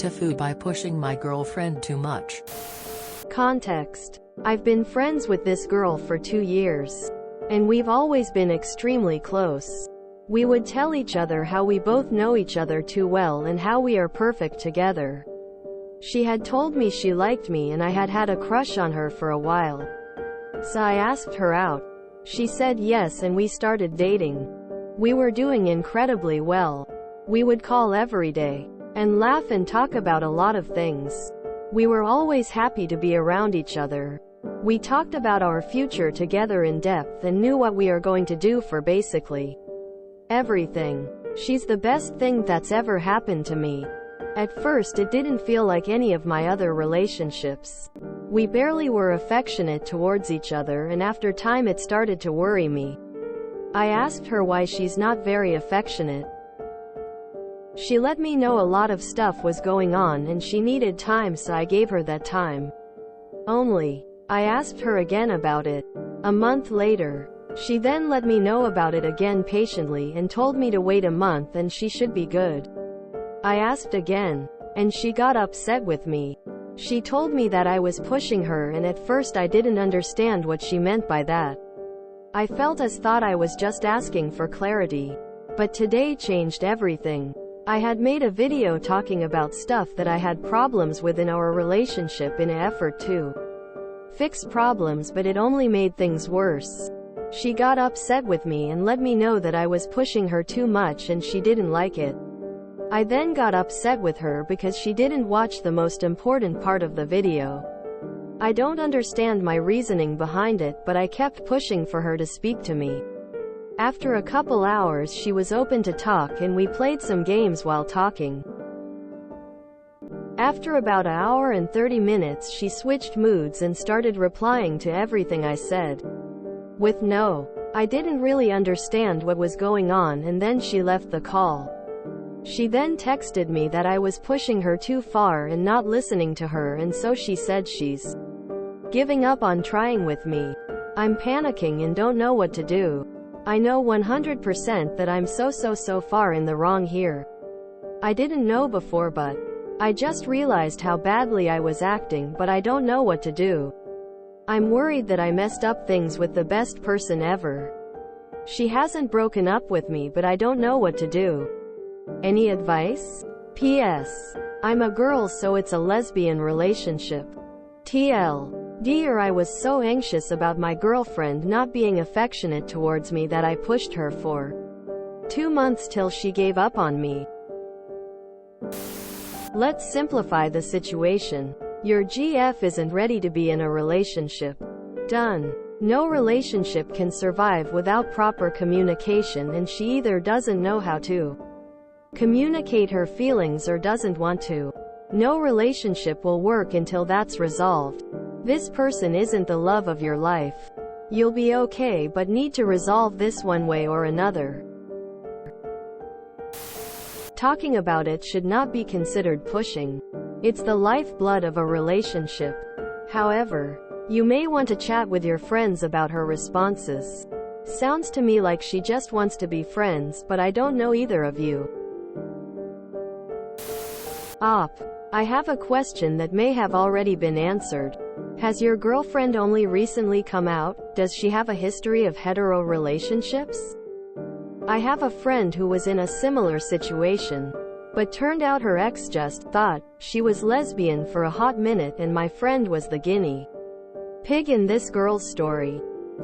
TIFU by pushing my girlfriend too much. Context. I've been friends with this girl for 2 years. And we've always been extremely close. We would tell each other how we both know each other too well and how we are perfect together. She had told me she liked me and I had had a crush on her for a while. So I asked her out. She said yes and we started dating. We were doing incredibly well. We would call every day and laugh and talk about a lot of things. We were always happy to be around each other. We talked about our future together in depth and knew what we are going to do for basically everything. She's the best thing that's ever happened to me. At first it didn't feel like any of my other relationships. We barely were affectionate towards each other, and after time it started to worry me. I asked her why she's not very affectionate. She let me know a lot of stuff was going on and she needed time, so I gave her that time. Only, I asked her again about it a month later. She then let me know about it again patiently and told me to wait a month and she should be good. I asked again, and she got upset with me. She told me that I was pushing her, and at first I didn't understand what she meant by that. I felt as thought I was just asking for clarity. But today changed everything. I had made a video talking about stuff that I had problems with in our relationship in an effort to fix problems, but it only made things worse. She got upset with me and let me know that I was pushing her too much and she didn't like it. I then got upset with her because she didn't watch the most important part of the video. I don't understand my reasoning behind it, but I kept pushing for her to speak to me. After a couple hours she was open to talk and we played some games while talking. After about an hour and 30 minutes she switched moods and started replying to everything I said with no. I didn't really understand what was going on, and then she left the call. She then texted me that I was pushing her too far and not listening to her, and so she said she's giving up on trying with me. I'm panicking and don't know what to do. I know 100% that I'm so far in the wrong here. I didn't know before, but I just realized how badly I was acting, but I don't know what to do. I'm worried that I messed up things with the best person ever. She hasn't broken up with me, but I don't know what to do. Any advice? P.S. I'm a girl, so it's a lesbian relationship. TL. Dear, I was so anxious about my girlfriend not being affectionate towards me that I pushed her for 2 months till she gave up on me. Let's simplify the situation. Your GF isn't ready to be in a relationship. Done. No relationship can survive without proper communication, and she either doesn't know how to communicate her feelings or doesn't want to. No relationship will work until that's resolved. This person isn't the love of your life. You'll be okay, but need to resolve this one way or another. Talking about it should not be considered pushing. It's the lifeblood of a relationship. However, you may want to chat with your friends about her responses. Sounds to me like she just wants to be friends, but I don't know either of you. Op. I have a question that may have already been answered. Has your girlfriend only recently come out? Does she have a history of hetero relationships? I have a friend who was in a similar situation, but turned out her ex just thought she was lesbian for a hot minute, and my friend was the guinea pig in this girl's story.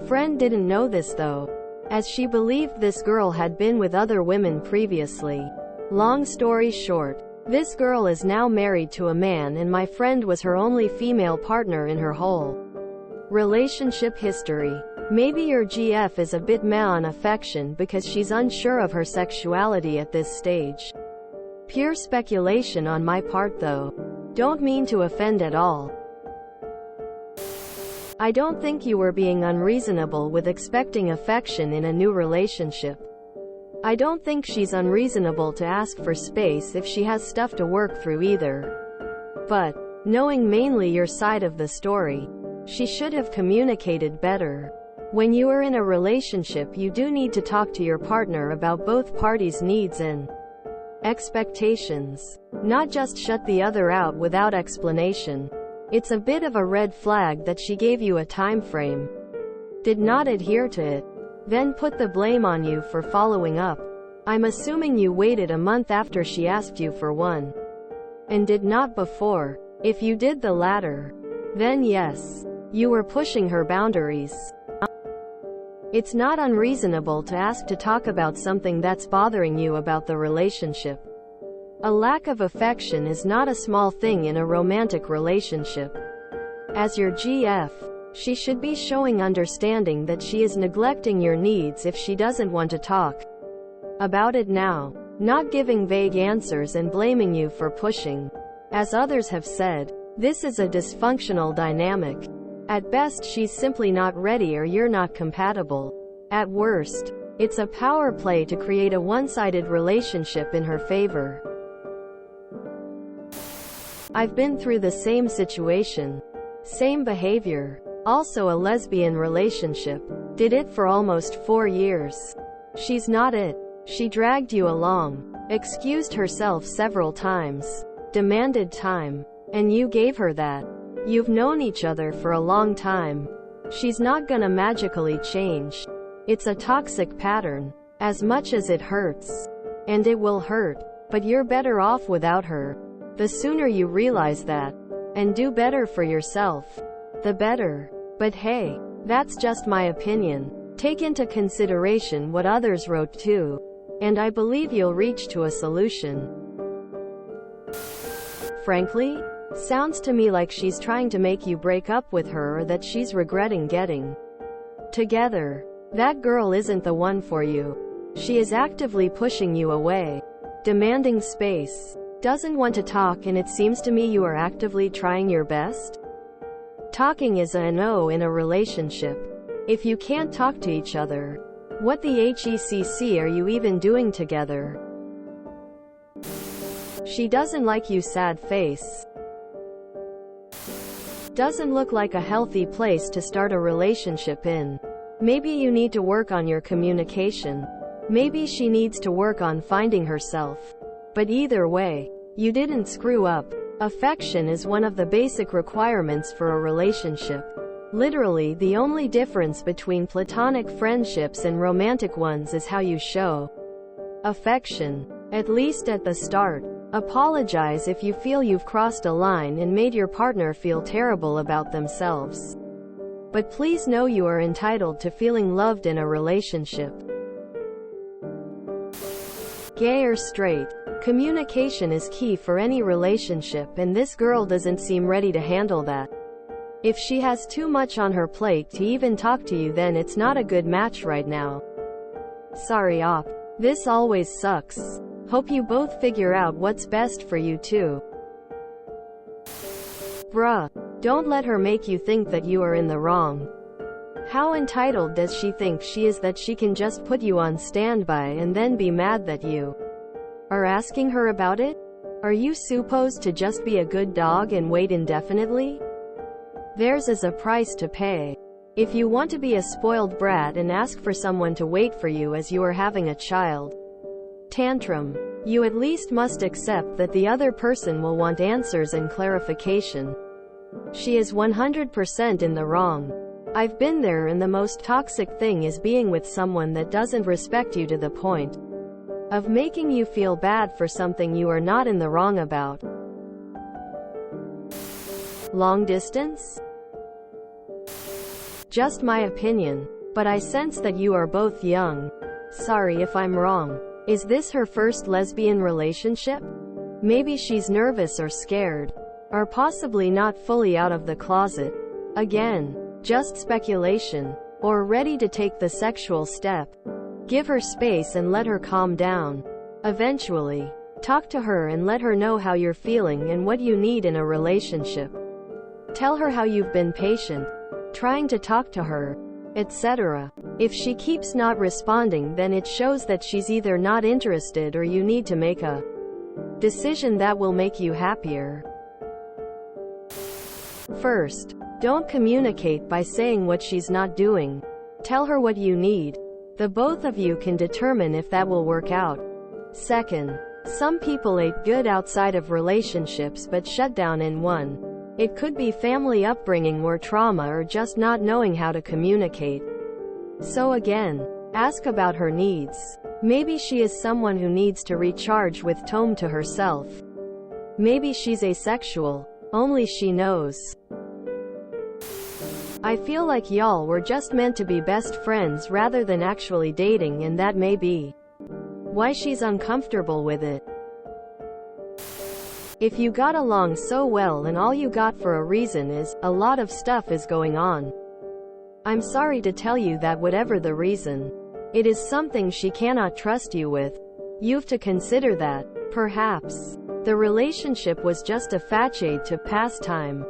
Friend didn't know this though, as she believed this girl had been with other women previously. Long story short, this girl is now married to a man, and my friend was her only female partner in her whole relationship history. Maybe your GF is a bit meh on affection because she's unsure of her sexuality at this stage. Pure speculation on my part though. Don't mean to offend at all. I don't think you were being unreasonable with expecting affection in a new relationship. I don't think she's unreasonable to ask for space if she has stuff to work through either. But, knowing mainly your side of the story, she should have communicated better. When you are in a relationship, you do need to talk to your partner about both parties' needs and Expectations. Not just shut the other out without explanation. It's a bit of a red flag that she gave you a time frame, did not adhere to it, then put the blame on you for following up. I'm assuming you waited a month after she asked you for one, and did not before. If you did the latter, then yes, you were pushing her boundaries. It's not unreasonable to ask to talk about something that's bothering you about the relationship. A lack of affection is not a small thing in a romantic relationship. As your GF, she should be showing understanding that she is neglecting your needs if she doesn't want to talk about it now, not giving vague answers and blaming you for pushing. As others have said, this is a dysfunctional dynamic. At best, she's simply not ready or you're not compatible. At worst, it's a power play to create a one-sided relationship in her favor. I've been through the same situation. Same behavior. Also a lesbian relationship. Did it for almost 4 years. She's not it. She dragged you along, excused herself several times, demanded time, and you gave her that. You've known each other for a long time. She's not gonna magically change. It's a toxic pattern. As much as it hurts, and it will hurt, but you're better off without her. The sooner you realize that, and do better for yourself, the better. But hey, that's just my opinion. Take into consideration what others wrote too, and I believe you'll reach to a solution. Frankly, sounds to me like she's trying to make you break up with her or that she's regretting getting together. That girl isn't the one for you. She is actively pushing you away, demanding space, doesn't want to talk, and it seems to me you are actively trying your best. Talking is a no in a relationship. If you can't talk to each other, what the heck are you even doing together? She doesn't like you, sad face. Doesn't look like a healthy place to start a relationship in. Maybe you need to work on your communication. Maybe she needs to work on finding herself. But either way, you didn't screw up. Affection is one of the basic requirements for a relationship. Literally, the only difference between platonic friendships and romantic ones is how you show affection. At least at the start. Apologize if you feel you've crossed a line and made your partner feel terrible about themselves. But please know you are entitled to feeling loved in a relationship. Gay or straight, communication is key for any relationship, and this girl doesn't seem ready to handle that. If she has too much on her plate to even talk to you, then it's not a good match right now. Sorry op. This always sucks. Hope you both figure out what's best for you too. Bruh. Don't let her make you think that you are in the wrong. How entitled does she think she is that she can just put you on standby and then be mad that you are asking her about it? Are you supposed to just be a good dog and wait indefinitely? Theirs is a price to pay. If you want to be a spoiled brat and ask for someone to wait for you as you are having a child tantrum, you at least must accept that the other person will want answers and clarification. She is 100% in the wrong. I've been there, and the most toxic thing is being with someone that doesn't respect you to the point of making you feel bad for something you are not in the wrong about. Long distance? Just my opinion, but I sense that you are both young. Sorry if I'm wrong. Is this her first lesbian relationship? Maybe she's nervous or scared, or possibly not fully out of the closet. Again, just speculation, or ready to take the sexual step. Give her space and let her calm down. Eventually, talk to her and let her know how you're feeling and what you need in a relationship. Tell her how you've been patient, trying to talk to her, etc. If she keeps not responding, then it shows that she's either not interested or you need to make a decision that will make you happier. First, don't communicate by saying what she's not doing. Tell her what you need. The both of you can determine if that will work out. Second, Some people ate good outside of relationships but shut down in one. It could be family upbringing or trauma or just not knowing how to communicate. So again, ask about her needs. Maybe she is someone who needs to recharge with time to herself. Maybe she's asexual. Only she knows. I feel like y'all were just meant to be best friends rather than actually dating, and that may be why she's uncomfortable with it. If you got along so well and all you got for a reason is, a lot of stuff is going on, I'm sorry to tell you that whatever the reason, it is something she cannot trust you with. You've to consider that, perhaps, the relationship was just a facade to pass time.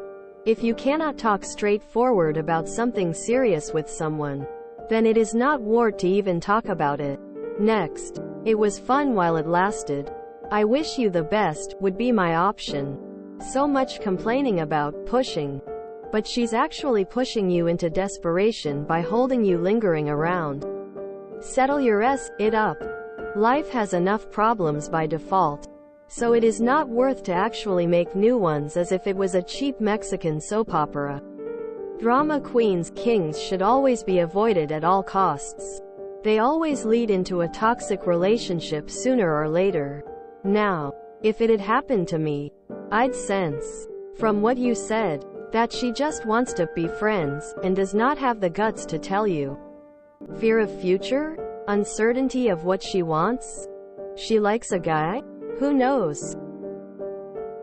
If you cannot talk straightforward about something serious with someone, then it is not worth to even talk about it. Next, it was fun while it lasted. I wish you the best, would be my option. So much complaining about pushing. But she's actually pushing you into desperation by holding you lingering around. Settle your it up. Life has enough problems by default. So it is not worth to actually make new ones as if it was a cheap Mexican soap opera. Drama queens, kings should always be avoided at all costs. They always lead into a toxic relationship sooner or later. Now, if it had happened to me, I'd sense, from what you said, that she just wants to be friends, and does not have the guts to tell you. Fear of future? Uncertainty of what she wants? She likes a guy? Who knows?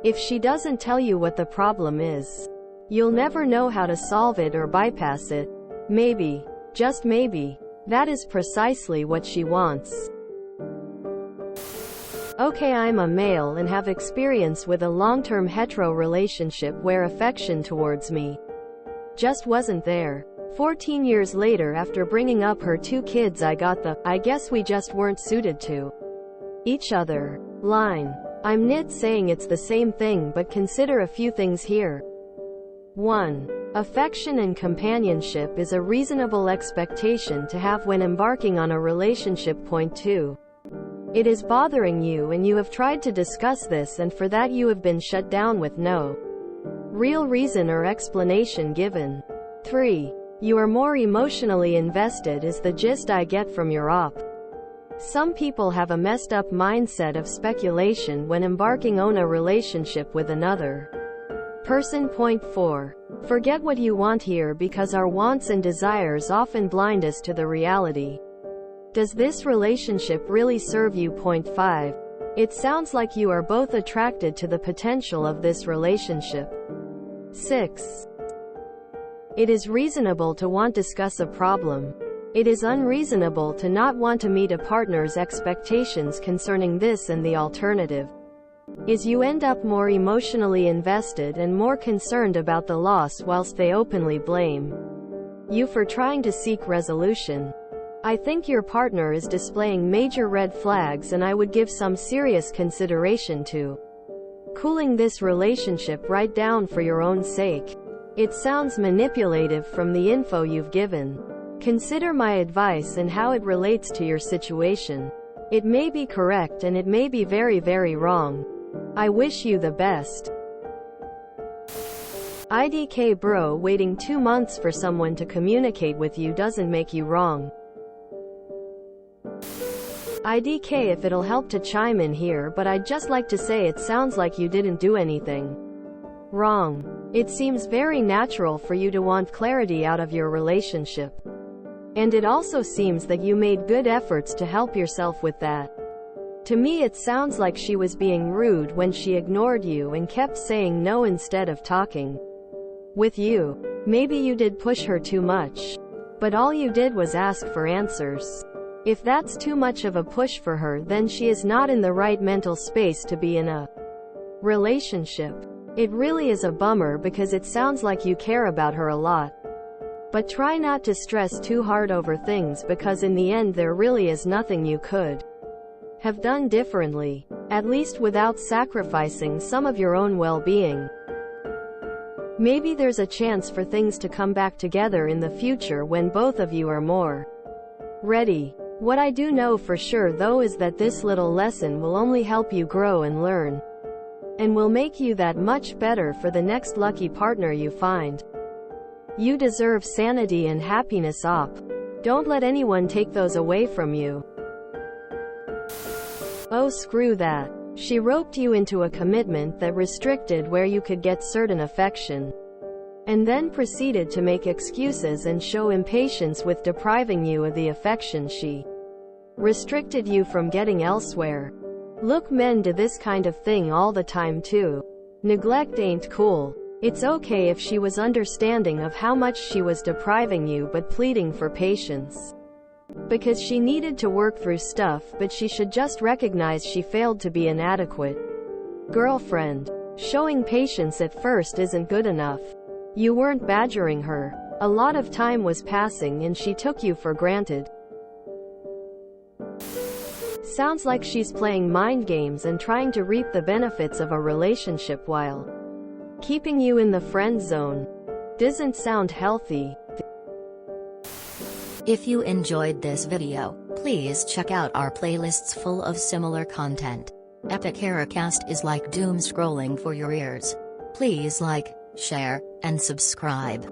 If she doesn't tell you what the problem is, you'll never know how to solve it or bypass it. Maybe, just maybe, that is precisely what she wants. Okay, I'm a male and have experience with a long-term hetero relationship where affection towards me just wasn't there. 14 years later, after bringing up her 2 kids, I got the, I guess we just weren't suited to each other line. I'm not saying it's the same thing, but consider a few things here. 1. Affection and companionship is a reasonable expectation to have when embarking on a relationship. Point 2. It is bothering you and you have tried to discuss this, and for that you have been shut down with no real reason or explanation given. 3. You are more emotionally invested is the gist I get from your op. Some people have a messed up mindset of speculation when embarking on a relationship with another person. Point 4. Forget what you want here, because our wants and desires often blind us to the reality. Does this relationship really serve you? Point 5. It sounds like you are both attracted to the potential of this relationship. 6. It is reasonable to want to discuss a problem. It is unreasonable to not want to meet a partner's expectations concerning this, and the alternative is you end up more emotionally invested and more concerned about the loss whilst they openly blame you for trying to seek resolution. I think your partner is displaying major red flags, and I would give some serious consideration to cooling this relationship right down for your own sake. It sounds manipulative from the info you've given. Consider my advice and how it relates to your situation. It may be correct and it may be very, very wrong. I wish you the best. IDK bro, waiting 2 months for someone to communicate with you doesn't make you wrong. IDK, if it'll help to chime in here, but I'd just like to say it sounds like you didn't do anything wrong. It seems very natural for you to want clarity out of your relationship. And it also seems that you made good efforts to help yourself with that. To me it sounds like she was being rude when she ignored you and kept saying no instead of talking with you. Maybe you did push her too much, but all you did was ask for answers. If that's too much of a push for her, then she is not in the right mental space to be in a relationship. It really is a bummer, because it sounds like you care about her a lot. But try not to stress too hard over things, because in the end there really is nothing you could have done differently, at least without sacrificing some of your own well-being. Maybe there's a chance for things to come back together in the future when both of you are more ready. What I do know for sure though is that this little lesson will only help you grow and learn, and will make you that much better for the next lucky partner you find. You deserve sanity and happiness. Don't let anyone take those away from you. Oh, screw that. She roped you into a commitment that restricted where you could get certain affection, and then proceeded to make excuses and show impatience with depriving you of the affection she restricted you from getting elsewhere. Look, men do this kind of thing all the time too. Neglect ain't cool. It's okay if she was understanding of how much she was depriving you but pleading for patience, because she needed to work through stuff, but she should just recognize she failed to be inadequate. Girlfriend. Showing patience at first isn't good enough. You weren't badgering her. A lot of time was passing and she took you for granted. Sounds like she's playing mind games and trying to reap the benefits of a relationship while keeping you in the friend zone. Doesn't sound healthy. If you enjoyed this video, please check out our playlists full of similar content. Epic Haircast is like doom scrolling for your ears. Please like, share, and subscribe.